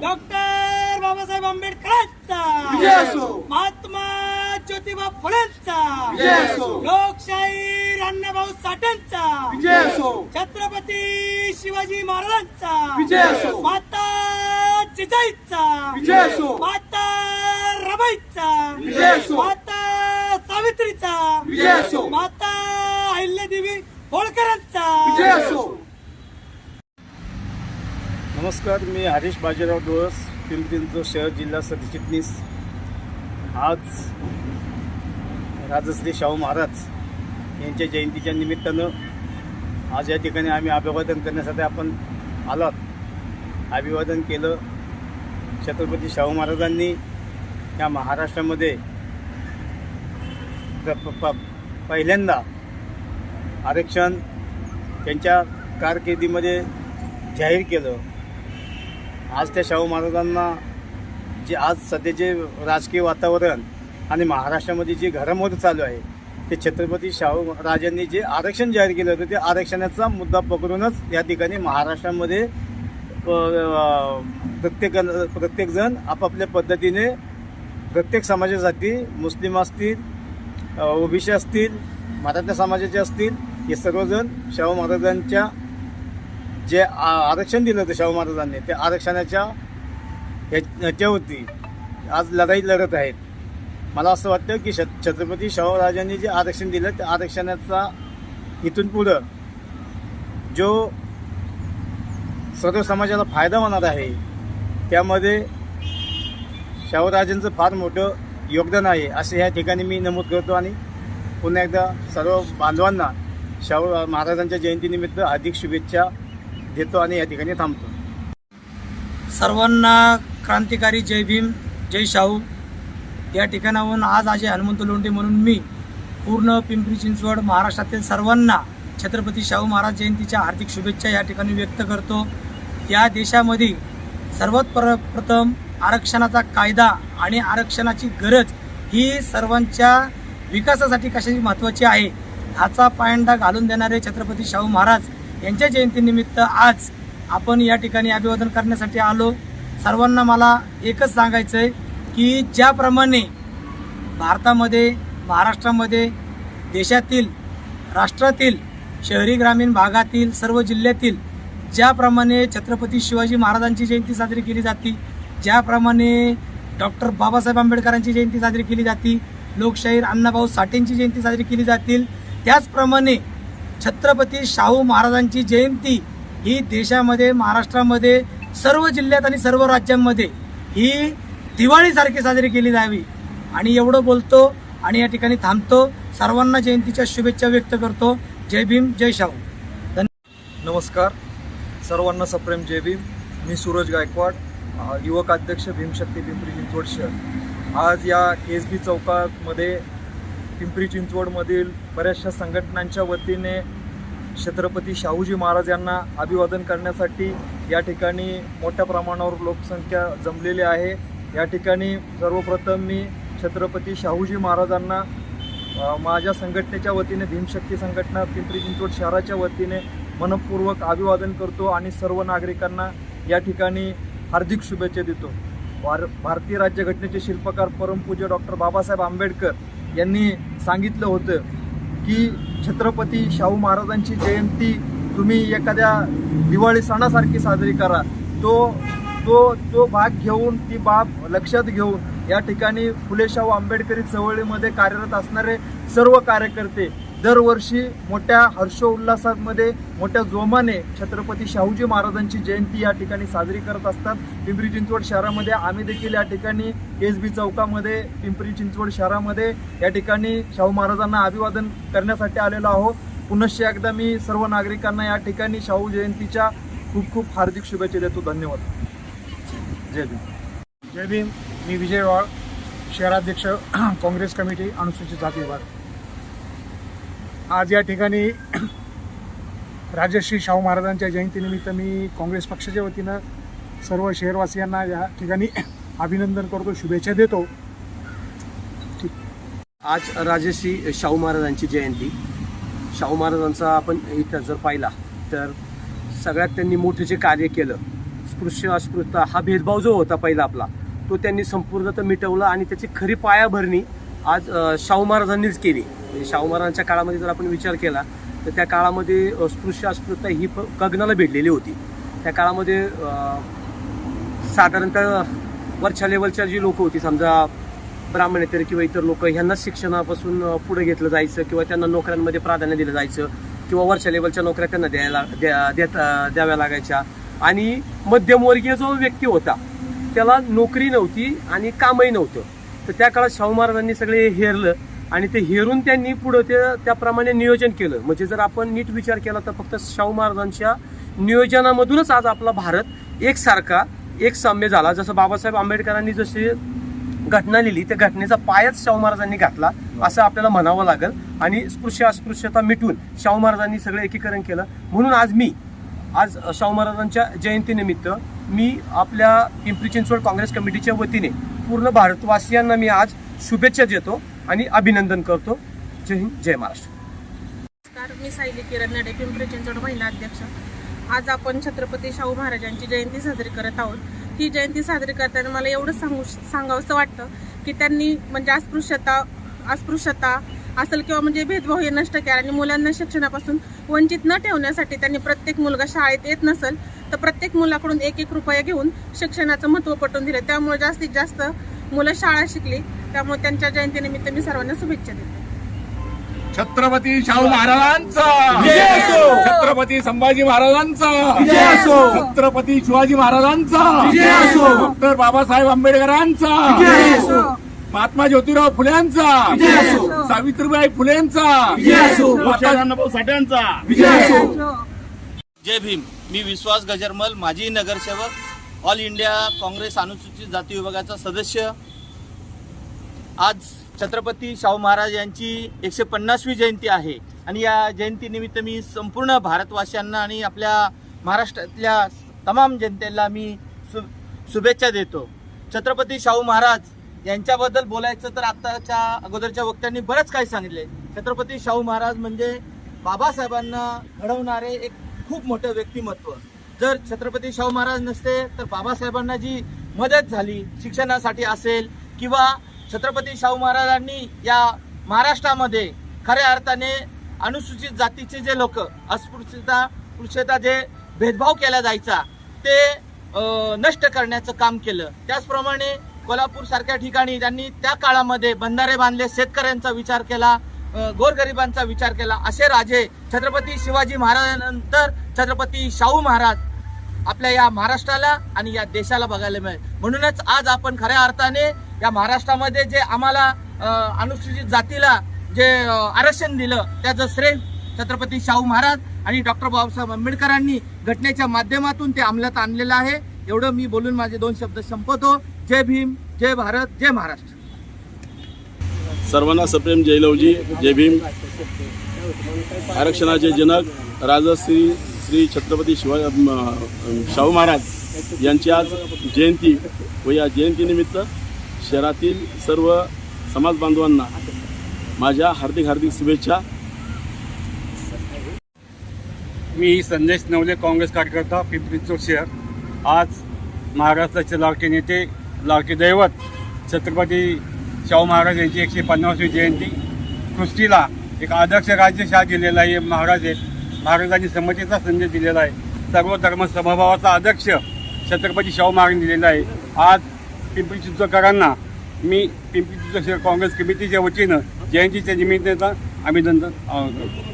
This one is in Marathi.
डॉक्टर बाबासाहेब आंबेडकरांचा, महात्मा ज्योतिबा फुलेंचा, लोकशाहीर अण्णाभाऊ साठेंचा, छत्रपती शिवाजी महाराजांचा, माता जिजाईचा, माता रमाईचा, माता सावित्रीचा, माता अहिल्यादेवी होळकरांचा. नमस्कार, मी हरीश बाजीराव डोळस, पिंपरी चिंचवड शहर जिल्हा सरचिटणीस. आज राजश्री शाहू महाराज यांच्या जयंतीच्या निमित्तानं आज या ठिकाणी आम्ही अभिवादन करण्यासाठी आपण आलात. अभिवादन केलं. छत्रपती शाहू महाराजांनी या महाराष्ट्रामध्ये पहिल्यांदा आरक्षण त्यांच्या कारकिर्दीमध्ये जाहीर केलं. आज त्या शाहू महाराजांना जे आज सध्याचे राजकीय वातावरण आणि महाराष्ट्रामध्ये जी घडामोड चालू आहे ते छत्रपती शाहू राजांनी जे आरक्षण जाहीर केलं होतं ते आरक्षणाचा मुद्दा पकडूनच या ठिकाणी महाराष्ट्रामध्ये प्रत्येकजण आपापल्या पद्धतीने प्रत्येक समाजासाठी, मुस्लिम असतील, ओबीसी असतील, मराठा समाजाचे असतील, हे सर्वजण शाहू महाराजांच्या जे आरक्षण दिलं होतं शाहू महाराजांनी त्या आरक्षणाच्या ह्याच्यावरती आज लढाई लढत आहेत. मला असं वाटतं की छत्रपती शाहू राजांनी जे आरक्षण दिलं त्या आरक्षणाचा इथून पुढं जो सर्व समाजाला फायदा होणार आहे त्यामध्ये शाहूराजांचं फार मोठं योगदान आहे असं या ठिकाणी मी नमूद करतो. आणि पुन्हा एकदा सर्व बांधवांना शाहू महाराजांच्या जयंतीनिमित्त हार्दिक शुभेच्छा देतो आणि या ठिकाणी थांबतो. सर्वांना क्रांतिकारी जय भीम, जय शाहू. या ठिकाणाहून आज अजय हनुमंत लोंढे म्हणून मी पूर्ण पिंपरी चिंचवड महाराष्ट्रातील सर्वांना छत्रपती शाहू महाराज जयंतीच्या हार्दिक शुभेच्छा या ठिकाणी व्यक्त करतो. या देशामध्ये सर्वात प्रथम आरक्षणाचा कायदा आणि आरक्षणाची गरज ही सर्वांच्या विकासासाठी कशाची महत्त्वाची आहे ह्याचा पायंडा घालून देणारे छत्रपती शाहू महाराज यांच्या जयंतीनिमित्त आज आपण या ठिकाणी अभिवादन करण्यासाठी आलो. सर्वांना मला एकच सांगायचं आहे की ज्याप्रमाणे भारतामध्ये, महाराष्ट्रामध्ये, देशातील, राष्ट्रातील, शहरी ग्रामीण भागातील, सर्व जिल्ह्यातील ज्याप्रमाणे छत्रपती शिवाजी महाराजांची जयंती साजरी केली जाते, ज्याप्रमाणे डॉक्टर बाबासाहेब आंबेडकरांची जयंती साजरी केली जाते, लोकशाहीर अण्णाभाऊ साठेंची जयंती साजरी केली जातील, त्याचप्रमाणे छत्रपती शाहू महाराजांची जयंती ही देशामध्ये, महाराष्ट्रामध्ये, सर्व जिल्ह्यात आणि सर्व राज्यांमध्ये ही दिवाळीसारखी साजरी केली जावी. आणि एवढं बोलतो आणि या ठिकाणी थांबतो. सर्वांना जयंतीच्या शुभेच्छा व्यक्त करतो. जय भीम, जय शाहू. नमस्कार, सर्वांना सप्रेम जय भीम. मी सूरज गायकवाड, युवक अध्यक्ष भीमशक्ती पिंपरी चिंचवड शहर. आज या KSB चौकामध्ये पिंपरी चिंचवडमधील बऱ्याचशा संघटनांच्या वतीने छत्रपती शाहूजी महाराज यांना अभिवादन करण्यासाठी या ठिकाणी मोठ्या प्रमाणावर लोकसंख्या जमलेली आहे. या ठिकाणी सर्वप्रथम मी छत्रपती शाहूजी महाराजांना माझ्या संघटनेच्या वतीने, भीमशक्ती संघटना पिंपरी चिंचवड शहराच्या वतीने मनपूर्वक अभिवादन करतो आणि सर्व नागरिकांना या ठिकाणी हार्दिक शुभेच्छा देतो. भारतीय राज्यघटनेचे शिल्पकार परमपूज्य डॉक्टर बाबासाहेब आंबेडकर यांनी सांगितलं होतं की छत्रपती शाहू महाराजांची जयंती तुम्ही एखाद्या दिवाळी सणासारखी साजरी करा. तो भाग घेऊन, ती बाब लक्षात घेऊन या ठिकाणी फुले शाहू आंबेडकरी चळवळीमध्ये कार्यरत असणारे सर्व कार्यकर्ते दरवर्षी मोठ्या हर्षोल्लासामध्ये, मोठ्या जोमाने छत्रपती शाहूजी महाराजांची जयंती या ठिकाणी साजरी करत असतात. पिंपरी चिंचवड शहरामध्ये आम्ही देखील या ठिकाणी KSB चौकामध्ये पिंपरी चिंचवड शहरामध्ये या ठिकाणी शाहू महाराजांना अभिवादन करण्यासाठी आलेलो आहोत. पुनश्च एकदा मी सर्व नागरिकांना या ठिकाणी शाहू जयंतीच्या खूप खूप हार्दिक शुभेच्छा देतो. धन्यवाद. जय भीम. जय भीम. मी विजय वाळ, शहराध्यक्ष काँग्रेस कमिटी अनुसूचित जाती विभाग. आज या ठिकाणी राजश्री शाहू महाराजांच्या जयंतीनिमित्त मी काँग्रेस पक्षाच्या वतीनं सर्व शहरवासियांना या ठिकाणी अभिनंदन करतो, शुभेच्छा देतो. आज राजश्री शाहू महाराजांची जयंती. शाहू महाराजांचा आपण इतिहास जर पाहिला तर सगळ्यात त्यांनी मोठं जे कार्य केलं स्पृश्य अस्पृश्यता हा भेदभाव जो होता पहिला आपला तो त्यांनी संपूर्णतः मिटवला आणि त्याची खरी पायाभरणी आज शाहू महाराजांनीच केली. म्हणजे शाहू महाराजांच्या काळामध्ये जर आपण विचार केला तर त्या काळामध्ये स्पृश्य अस्पृश्यता ही गगनाला भिडलेली होती. त्या काळामध्ये साधारणतः वरच्या लेवलच्या जी लोक होती, समजा ब्राह्मणेतर किंवा इतर लोक, ह्यांना शिक्षणापासून पुढे घेतलं जायचं किंवा त्यांना नोकऱ्यांमध्ये प्राधान्य दिलं जायचं किंवा वरच्या लेवलच्या नोकऱ्या त्यांना द्याव्या लागायच्या. आणि मध्यमवर्गीय जो व्यक्ती होता त्याला नोकरी नव्हती आणि कामही नव्हतं. तर त्या काळात शाहू महाराजांनी सगळे हेरलं आणि ते हेरून त्यांनी पुढं त्याप्रमाणे नियोजन केलं. म्हणजे जर आपण नीट विचार केला तर फक्त शाहू महाराजांच्या नियोजनामधूनच आज आपला भारत एकसारखा एक साम्य झाला. जसं बाबासाहेब आंबेडकरांनी जशी घटना लिहिली त्या घटनेचा पायच शाहू महाराजांनी घातला असं आपल्याला म्हणावं लागेल. आणि स्पृश्य अस्पृश्यता मिटून शाहू महाराजांनी सगळं एकीकरण केलं. म्हणून आज शाहू महाराजांच्या जयंतीनिमित्त मी आपल्या पिंपरी चिंचवड काँग्रेस कमिटीच्या वतीने पूर्ण भारतवासियांना मी आज शुभेच्छा देतो आणि अभिनंदन करतो. जय हिंद, जय महाराष्ट्र. नमस्कार, मी सायली किरण नडे, पिंपरी चिंचवड महिला अध्यक्ष. आज आपण छत्रपती शाहू महाराजांची जयंती साजरी करत आहोत. ही जयंती साजरी करताना मला एवढं सांगावंसं वाटतं की त्यांनी म्हणजे अस्पृश्यता असेल किंवा म्हणजे भेदभाव हे नष्ट केला आणि मुलांना शिक्षणापासून वंचित न ठेवण्यासाठी त्यांनी प्रत्येक मुलगा शाळेत येत नसेल तर प्रत्येक मुलाकडून 1-1 रुपया घेऊन शिक्षणाचं महत्त्व पटवून दिलं. त्यामुळे जास्तीत जास्त मुलं शाळा शिकली. त्यामुळे त्यांच्या जयंतीनिमित्त मी सर्वांना शुभेच्छा देते. छत्रपती शाहू महाराजांचा, छत्रपती संभाजी महाराजांचा, छत्रपती शिवाजी महाराजांचा, डॉक्टर बाबासाहेब आंबेडकरांचा, महात्मा ज्योतिराव फुल्यांचा, सावित्रीबाई फुलेंचा, माता ज्ञानोबा साठ्यांचा. जय भीम. मी विश्वास गजरमल, माजी नगरसेवक, ऑल इंडिया काँग्रेस अनुसूचित जाती विभागाचा सदस्य. आज छत्रपती शाहू महाराज यांची 150वी जयंती आहे आणि या जयंतीनिमित्त मी संपूर्ण भारतवासियांना आणि आपल्या महाराष्ट्रातल्या तमाम जनतेला मी शुभेच्छा देतो. छत्रपती शाहू महाराज यांच्याबद्दल बोलायचं तर आत्ताच्या अगोदरच्या वक्त्यांनी बरंच काही सांगितले. छत्रपती शाहू महाराज म्हणजे बाबासाहेबांना घडवणारे एक खूप मोठं व्यक्तिमत्व. जर छत्रपती शाहू महाराज नसते तर बाबासाहेबांना जी मदत झाली शिक्षणासाठी असेल किंवा छत्रपती शाहू महाराजांनी या महाराष्ट्रामध्ये खऱ्या अर्थाने अनुसूचित जातीचे जे लोक अस्पृश्यता जे भेदभाव केला जायचा ते नष्ट करण्याचं काम केलं. त्याचप्रमाणे कोल्हापूर सारख्या ठिकाणी त्यांनी त्या काळामध्ये बंधारे बांधले, शेतकऱ्यांचा विचार केला, गोरगरिबांचा विचार केला. असे राजे छत्रपती शिवाजी महाराजांनंतर छत्रपती शाहू महाराज आपल्या या महाराष्ट्राला आणि या देशाला बघायला मिळेल. म्हणूनच आज आपण खऱ्या अर्थाने या महाराष्ट्रामध्ये जे आम्हाला अनुसूचित जातीला जे आरक्षण दिलं त्याचं श्रेय छत्रपती शाहू महाराज आणि डॉक्टर बाबासाहेब आंबेडकरांनी घटनेच्या माध्यमातून ते अंमलात आणलेलं आहे. एवढं मी बोलून माझे 2 शब्द संपवतो. जय भीम, जय भारत, जय महाराष्ट्र. सर्वांना सप्रेम जय लवजी, जय भीम. आरक्षणाचे जनक राजश्री श्री छत्रपती शाहू महाराज यांची आज जयंती व या जयंतीनिमित्त शहरातील सर्व समाज बांधवांना माझ्या हार्दिक शुभेच्छा. मी संदेश नवले, काँग्रेस कार्यकर्ता, पिंपरी चिंचवड शहर. आज महाराष्ट्राचे लाडके नेते, लाडके दैवत छत्रपती शाहू महाराज यांची 150वी जयंती. सृष्टीला एक आदर्श राज्यशाह दिलेला आहे. महाराजांनी समतेचा संदेश दिलेला आहे. सर्व धर्म समभावाचा आदर्श छत्रपती शाहू महाराजांनी दिलेला आहे. आज पिंपरी चिंचवडकरांना मी पिंपरी चिंचवड शहर काँग्रेस कमिटीच्या वतीनं जयंतीच्या निमित्तानं अभिनंदन करतो.